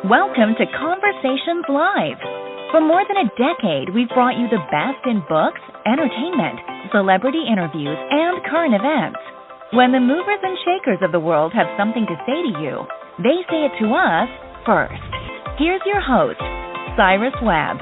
Welcome to Conversations Live. For more than a decade, we've brought you the best in books, entertainment, celebrity interviews, and current events. When the movers and shakers of the world have something to say to you, they say it to us first. Here's your host, Cyrus Webb.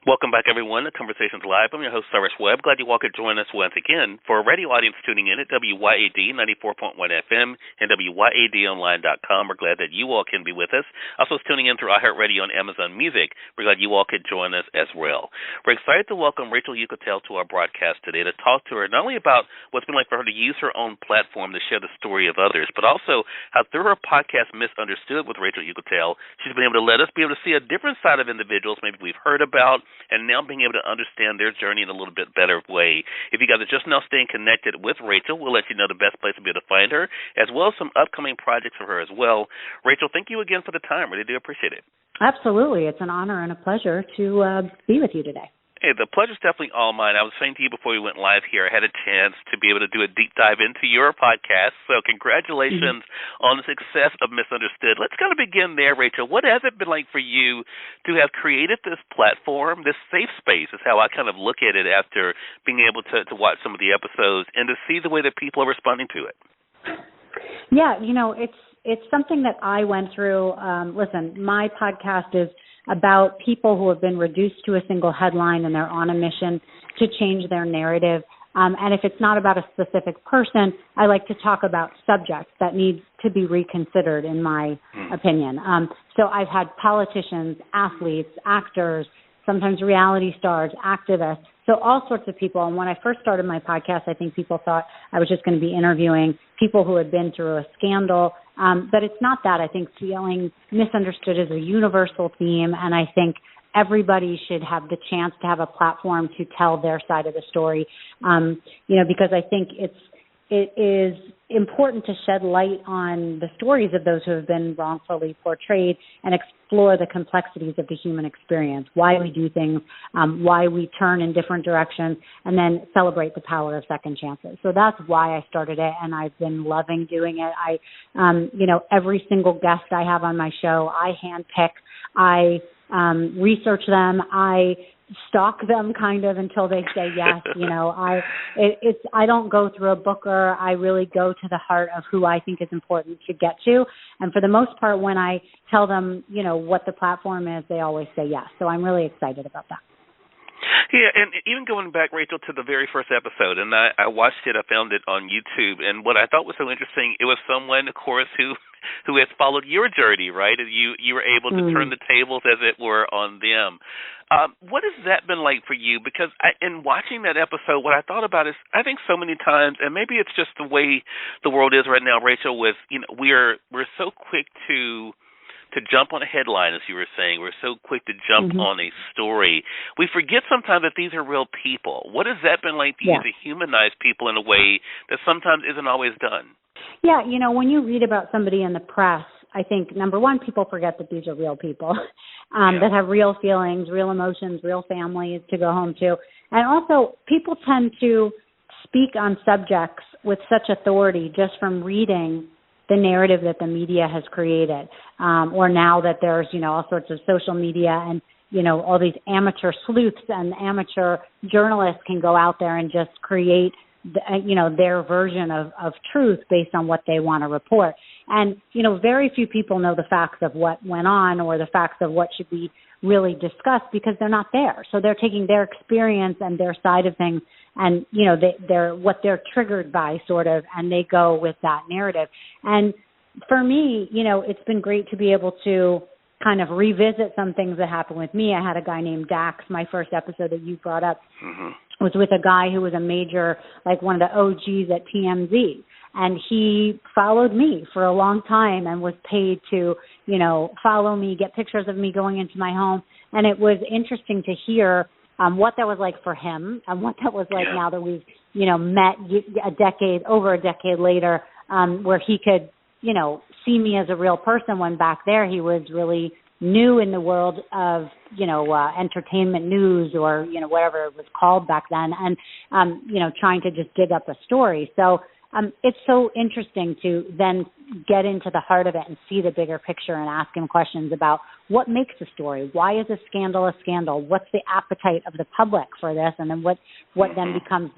Welcome back, everyone, to Conversations Live. I'm your host, Cyrus Webb. Glad you all could join us once again. For a radio audience tuning in at WYAD 94.1 FM and WYADonline.com, we're glad that you all can be with us. Also, tuning in through iHeartRadio and Amazon Music, we're glad you all could join us as well. We're excited to welcome Rachel Uchitel to our broadcast today to talk to her not only about what's been like for her to use her own platform to share the story of others, but also how through her podcast, Misunderstood with Rachel Uchitel, she's been able to let us be able to see a different side of individuals maybe we've heard about, and now being able to understand their journey in a little bit better way. If you guys are just now staying connected with Rachel, we'll let you know the best place to be able to find her, as well as some upcoming projects for her as well. Rachel, thank you again for the time. Really do appreciate it. Absolutely. It's an honor and a pleasure to be with you today. Hey, the pleasure's definitely all mine. I was saying to you before we went live here, I had a chance to be able to do a deep dive into your podcast. So congratulations on the success of Misunderstood. Let's kind of begin there, Rachel. What has it been like for you to have created this platform, this safe space is how I kind of look at it after being able to watch some of the episodes and to see the way that people are responding to it? Yeah, it's something that I went through. Listen, my podcast is about people who have been reduced to a single headline and they're on a mission to change their narrative. And if it's not about a specific person, I like to talk about subjects that need to be reconsidered, in my opinion. So I've had politicians, athletes, actors, sometimes reality stars, activists, so all sorts of people. And when I first started my podcast, I think people thought I was just going to be interviewing people who had been through a scandal. But it's not that. I think feeling misunderstood is a universal theme, and I think everybody should have the chance to have a platform to tell their side of the story, because I think it is important to shed light on the stories of those who have been wrongfully portrayed and explore the complexities of the human experience, why we do things, why we turn in different directions, and then celebrate the power of second chances. So that's why I started it, and I've been loving doing it. Every single guest I have on my show, I handpick, I research them, I stalk them kind of until they say yes. I don't go through a booker. I really go to the heart of who I think is important to get to. And for the most part, when I tell them, what the platform is, they always say yes. So I'm really excited about that. Yeah, and even going back, Rachel, to the very first episode, and I watched it, I found it on YouTube, and what I thought was so interesting, it was someone, of course, who has followed your journey, right? And you were able to turn the tables, as it were, on them. What has that been like for you? Because in watching that episode, what I thought about is, I think so many times, and maybe it's just the way the world is right now, Rachel, with we're so quick to jump on a headline, as you were saying. We're so quick to jump on a story. We forget sometimes that these are real people. What has that been like for you to humanize people in a way that sometimes isn't always done? Yeah, when you read about somebody in the press, I think, number one, people forget that these are real people that have real feelings, real emotions, real families to go home to. And also, people tend to speak on subjects with such authority just from reading the narrative that the media has created, or now that there's, all sorts of social media and, all these amateur sleuths and amateur journalists can go out there and just create, their version of truth based on what they want to report. And, very few people know the facts of what went on or the facts of what should be really discussed because they're not there. So they're taking their experience and their side of things and, they're what they're triggered by sort of, and they go with that narrative. And for me, it's been great to be able to kind of revisit some things that happened with me. I had a guy named Dax, my first episode that you brought up, was with a guy who was a major, like one of the OGs at TMZ. And he followed me for a long time and was paid to, follow me, get pictures of me going into my home. And it was interesting to hear what that was like for him and what that was like now that we've, met over a decade later, where he could, see me as a real person when back there he was really new in the world of, entertainment news or, whatever it was called back then and, trying to just dig up a story. So it's so interesting to then get into the heart of it and see the bigger picture and ask him questions about what makes a story. Why is a scandal? What's the appetite of the public for this? And then what then becomes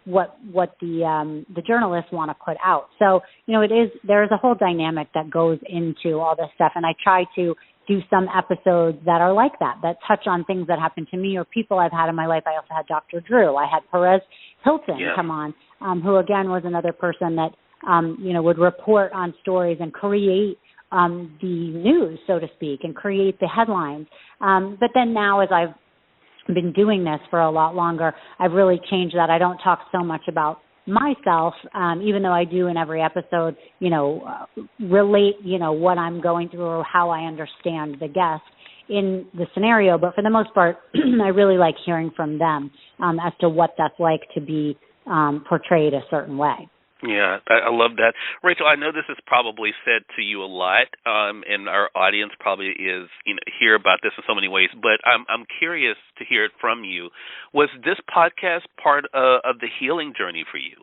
what the journalists want to put out. So, there's a whole dynamic that goes into all this stuff. And I try to do some episodes that are like that touch on things that happened to me or people I've had in my life. I also had Dr. Drew. I had Perez Hilton come on, who again was another person that, would report on stories and create the news, so to speak, and create the headlines. But then now, as I've been doing this for a lot longer, I've really changed that. I don't talk so much about myself, even though I do in every episode, relate, what I'm going through or how I understand the guest in the scenario. But for the most part, I really like hearing from them as to what that's like to be portrayed a certain way. Yeah, I love that. Rachel, I know this is probably said to you a lot, and our audience probably is, hear about this in so many ways, but I'm curious to hear it from you. Was this podcast part of the healing journey for you?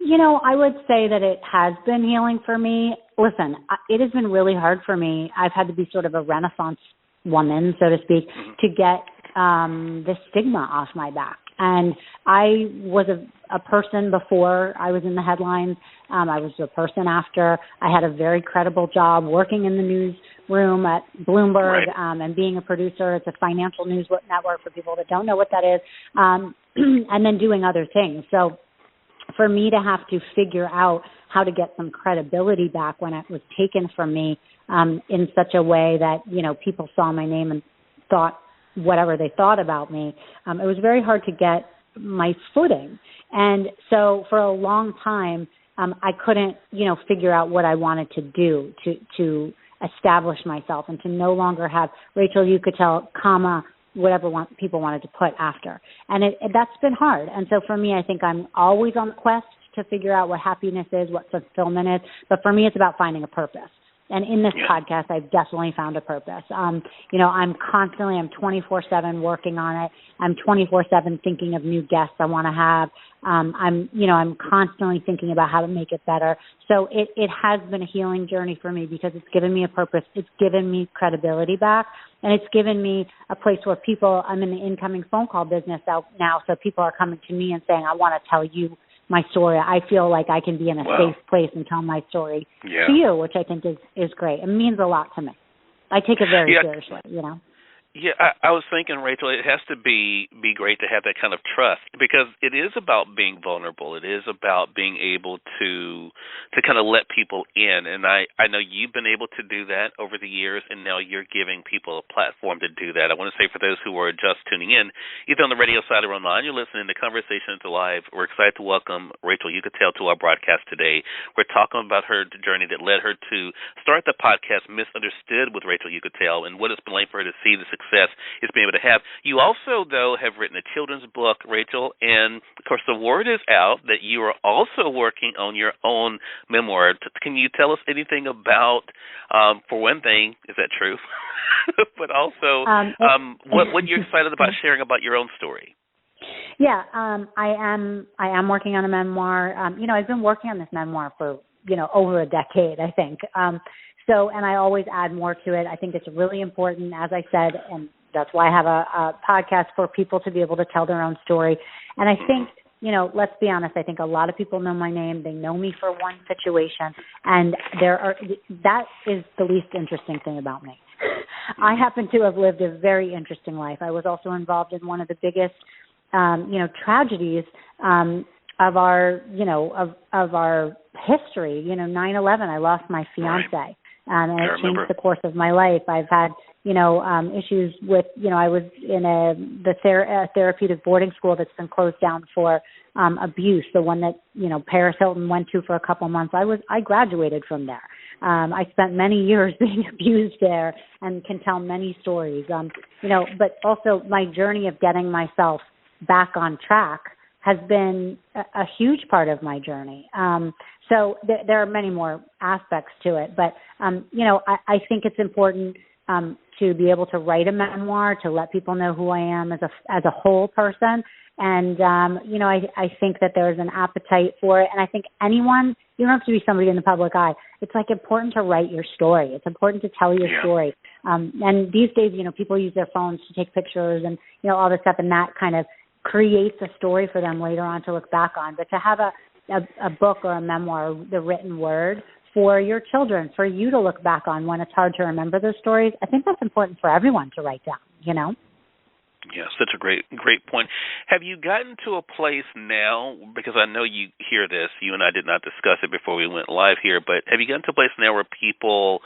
I would say that it has been healing for me. Listen, it has been really hard for me. I've had to be sort of a Renaissance woman, so to speak, to get the stigma off my back. And I was a person before I was in the headlines. I was a person after. I had a very credible job working in the newsroom at Bloomberg, and being a producer. It's a financial news network for people that don't know what that is, and then doing other things. So for me to have to figure out how to get some credibility back when it was taken from me in such a way that, people saw my name and thought whatever they thought about me, it was very hard to get my footing. And so for a long time, I couldn't, figure out what I wanted to do to establish myself and to no longer have Rachel Uchitel, whatever people wanted to put after. And that's been hard. And so for me, I think I'm always on the quest to figure out what happiness is, what fulfillment is. But for me, it's about finding a purpose. And in this podcast, I've definitely found a purpose. I'm 24/7 working on it. I'm 24/7 thinking of new guests I want to have. I'm constantly thinking about how to make it better. So it has been a healing journey for me because it's given me a purpose. It's given me credibility back. And it's given me a place where I'm in the incoming phone call business now. So people are coming to me and saying, I want to tell you my story. I feel like I can be in a safe place and tell my story to you, which I think is great. It means a lot to me. I take it very seriously, Yeah, I was thinking, Rachel, it has to be great to have that kind of trust because it is about being vulnerable. It is about being able to kind of let people in. And I know you've been able to do that over the years, and now you're giving people a platform to do that. I want to say for those who are just tuning in, either on the radio side or online, you're listening to Conversations Live. We're excited to welcome Rachel Uchitel to our broadcast today. We're talking about her journey that led her to start the podcast Misunderstood with Rachel Uchitel and what it's been like for her to see the success it's been able to have. You also, though, have written a children's book, Rachel, and, of course, the word is out that you are also working on your own memoir. Can you tell us anything about, for one thing, is that true? But also what you're excited about sharing about your own story? Yeah, I am working on a memoir. I've been working on this memoir for, over a decade, I think. And I always add more to it. I think it's really important, as I said, and that's why I have a podcast for people to be able to tell their own story. And I think, let's be honest, I think a lot of people know my name. They know me for one situation, and that is the least interesting thing about me. I happen to have lived a very interesting life. I was also involved in one of the biggest, tragedies of our, of our history. 9/11. I lost my fiance. And it changed the course of my life. I've had, issues with, I was in the therapeutic boarding school that's been closed down for abuse, the one that, Paris Hilton went to for a couple months. I graduated from there. I spent many years being abused there and can tell many stories, but also my journey of getting myself back on track has been a huge part of my journey. So there are many more aspects to it, but, I think it's important to be able to write a memoir, to let people know who I am as a whole person, And, I think that there's an appetite for it. And I think anyone, you don't have to be somebody in the public eye. It's like important to write your story. It's important to tell your story. And these days, people use their phones to take pictures and, all this stuff, and that kind of creates a story for them later on to look back on. But to have a book or a memoir, the written word, for your children, for you to look back on when it's hard to remember those stories, I think that's important for everyone to write down, Yes, that's a great point. Have you gotten to a place now, because I know you hear this, you and I did not discuss it before we went live here, but have you gotten to a place now where people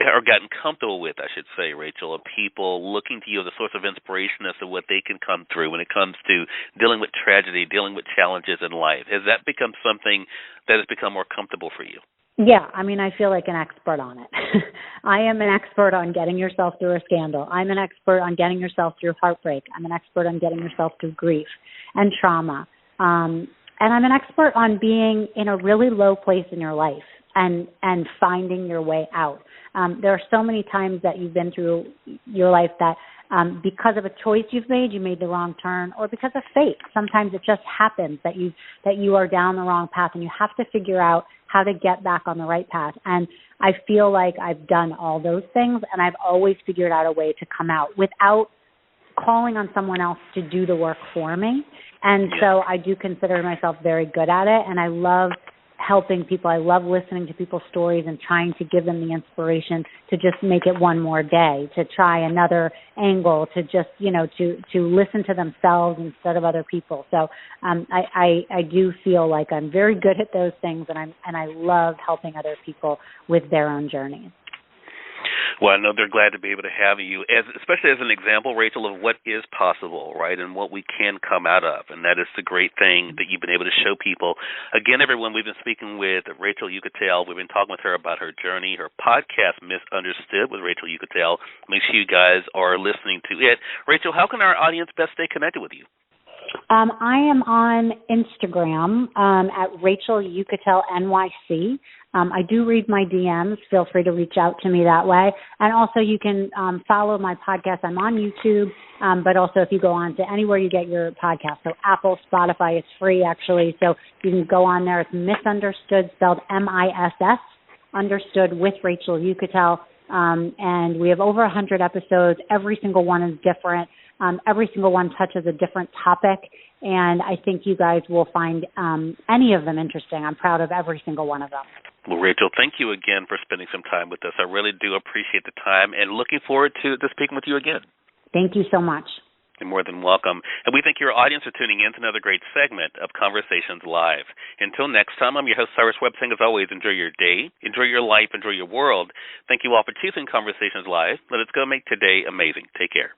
are gotten comfortable with, I should say, Rachel, of people looking to you as a source of inspiration as to what they can come through when it comes to dealing with tragedy, dealing with challenges in life? Has that become something that has become more comfortable for you? Yeah, I feel like an expert on it. I am an expert on getting yourself through a scandal. I'm an expert on getting yourself through heartbreak. I'm an expert on getting yourself through grief and trauma. And I'm an expert on being in a really low place in your life and finding your way out. There are so many times that you've been through your life that because of a choice you've made, you made the wrong turn, or because of fate. Sometimes it just happens that you are down the wrong path, and you have to figure out how to get back on the right path. And I feel like I've done all those things, and I've always figured out a way to come out without calling on someone else to do the work for me. And so I do consider myself very good at it, and I love helping people. I love listening to people's stories and trying to give them the inspiration to just make it one more day, to try another angle, to just, to listen to themselves instead of other people. So I do feel like I'm very good at those things, and I love helping other people with their own journeys. Well, I know they're glad to be able to have you, especially as an example, Rachel, of what is possible, right, and what we can come out of. And that is the great thing that you've been able to show people. Again, everyone, we've been speaking with Rachel Uchitel. We've been talking with her about her journey, her podcast, Misunderstood with Rachel Uchitel. Make sure you guys are listening to it. Rachel, how can our audience best stay connected with you? I am on Instagram at Rachel Uchitel NYC. I do read my DMs. Feel free to reach out to me that way. And also you can follow my podcast. I'm on YouTube, but also if you go on to anywhere you get your podcast, so Apple, Spotify, it's free actually. So you can go on there. It's Misunderstood, spelled MISS, Understood with Rachel Uchitel. And we have over 100 episodes. Every single one is different. Every single one touches a different topic, and I think you guys will find any of them interesting. I'm proud of every single one of them. Well, Rachel, thank you again for spending some time with us. I really do appreciate the time, and looking forward to speaking with you again. Thank you so much. You're more than welcome. And we thank your audience for tuning in to another great segment of Conversations Live. Until next time, I'm your host, Cyrus Webb, saying as always, enjoy your day, enjoy your life, enjoy your world. Thank you all for choosing Conversations Live. Let us go make today amazing. Take care.